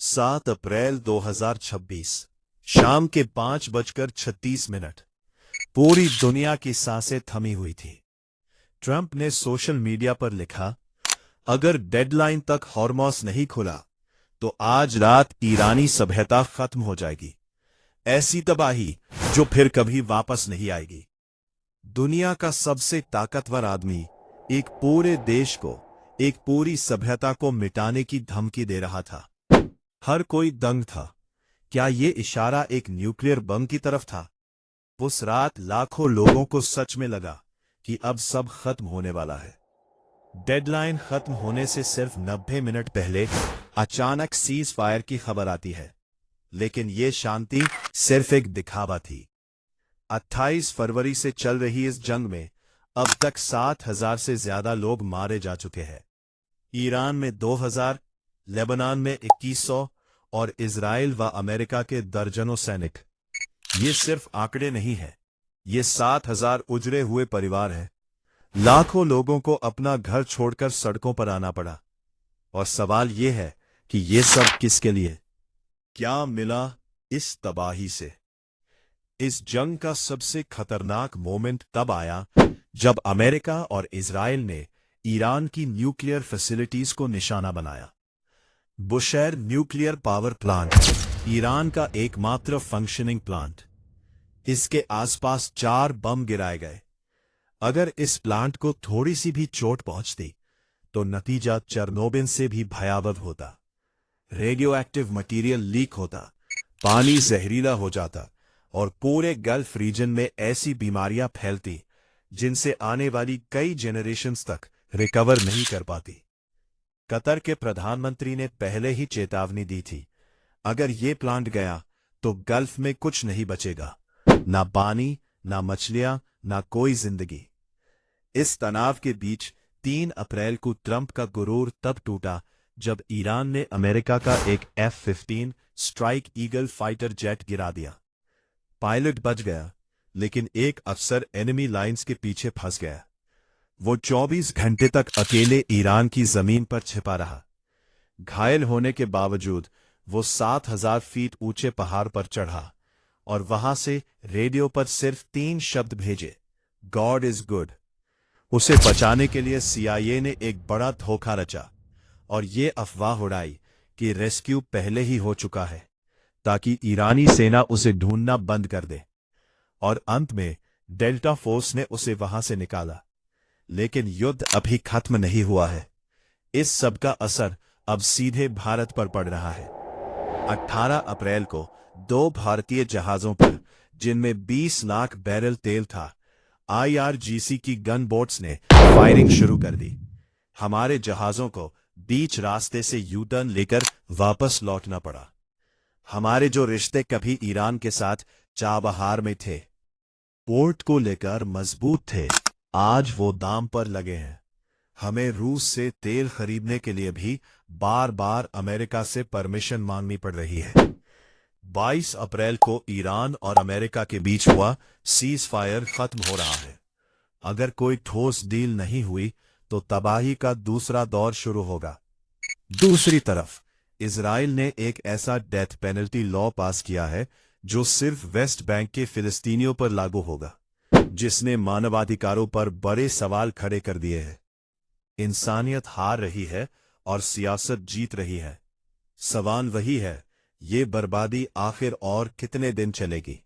7 अप्रैल 2026 शाम के 5:36 पूरी दुनिया की सांसें थमी हुई थी। ट्रंप ने सोशल मीडिया पर लिखा, अगर डेडलाइन तक हॉर्मोस नहीं खुला तो आज रात ईरानी सभ्यता खत्म हो जाएगी। ऐसी तबाही जो फिर कभी वापस नहीं आएगी। दुनिया का सबसे ताकतवर आदमी एक पूरे देश को, एक पूरी सभ्यता को मिटाने की धमकी दे रहा था। हर कोई दंग था। क्या ये इशारा एक न्यूक्लियर बम की तरफ था? उस रात लाखों लोगों को सच में लगा कि अब सब खत्म होने वाला है। डेडलाइन खत्म होने से सिर्फ 90 मिनट पहले अचानक सीज फायर की खबर आती है, लेकिन यह शांति सिर्फ एक दिखावा थी। 28 फरवरी से चल रही इस जंग में अब तक 7,000 से ज्यादा लोग मारे जा चुके हैं। ईरान में 2,000, लेबनान में 2,100 और इजराइल व अमेरिका के दर्जनों सैनिक। ये सिर्फ आंकड़े नहीं है, ये 7,000 उजड़े हुए परिवार हैं। लाखों लोगों को अपना घर छोड़कर सड़कों पर आना पड़ा। और सवाल ये है कि ये सब किसके लिए? क्या मिला इस तबाही से? इस जंग का सबसे खतरनाक मोमेंट तब आया जब अमेरिका और इजराइल ने ईरान की न्यूक्लियर फैसिलिटीज को निशाना बनाया। Bushahr nuclear power plant Iran का एकमात्र फंक्शनिंग प्लांट। इसके आसपास 4 बम गिराए गए। अगर इस प्लांट को थोड़ी सी भी चोट पहुंचती तो नतीजा चेरनोबिल से भी भयावह होता। रेडियो एक्टिव मटीरियल लीक होता, पानी जहरीला हो जाता और पूरे गल्फ रीजन में ऐसी बीमारियां फैलती जिनसे आने वाली कई जेनरेशन्स तक रिकवर नहीं कर पाती। कतर के प्रधानमंत्री ने पहले ही चेतावनी दी थी, अगर ये प्लांट गया तो गल्फ में कुछ नहीं बचेगा, ना पानी, ना मछलियां, ना कोई जिंदगी। इस तनाव के बीच 3 अप्रैल को ट्रंप का गुरूर तब टूटा जब ईरान ने अमेरिका का एक F-15 strike eagle fighter jet गिरा दिया। पायलट बच गया, लेकिन एक अफसर एनिमी लाइंस के पीछे फंस गया। वो 24 घंटे तक अकेले ईरान की जमीन पर छिपा रहा। घायल होने के बावजूद वो 7,000 फीट ऊंचे पहाड़ पर चढ़ा और वहां से रेडियो पर सिर्फ 3 शब्द भेजे, गॉड इज गुड। उसे बचाने के लिए CIA ने एक बड़ा धोखा रचा और ये अफवाह उड़ाई कि रेस्क्यू पहले ही हो चुका है, ताकि ईरानी सेना उसे ढूंढना बंद कर दे। और अंत में डेल्टा फोर्स ने उसे वहां से निकाला। लेकिन युद्ध अभी खत्म नहीं हुआ है। इस सब का असर अब सीधे भारत पर पड़ रहा है। 18 अप्रैल को 2 भारतीय जहाजों पर, जिनमें 20 लाख बैरल तेल था, IRGC की गन बोट्स ने फायरिंग शुरू कर दी। हमारे जहाजों को बीच रास्ते से यू टर्न लेकर वापस लौटना पड़ा। हमारे जो रिश्ते कभी ईरान के साथ चाबहार में थे, पोर्ट को लेकर मजबूत थे, आज वो दाम पर लगे हैं। हमें रूस से तेल खरीदने के लिए भी बार बार अमेरिका से परमिशन मांगनी पड़ रही है। 22 अप्रैल को ईरान और अमेरिका के बीच हुआ सीज फायर खत्म हो रहा है। अगर कोई ठोस डील नहीं हुई तो तबाही का दूसरा दौर शुरू होगा। दूसरी तरफ इजराइल ने एक ऐसा डेथ पेनल्टी लॉ पास किया है जो सिर्फ वेस्ट बैंक के फिलिस्तीनियों पर लागू होगा, जिसने मानवाधिकारों पर बड़े सवाल खड़े कर दिए हैं। इंसानियत हार रही है और सियासत जीत रही है। सवाल वही है, ये बर्बादी आखिर और कितने दिन चलेगी?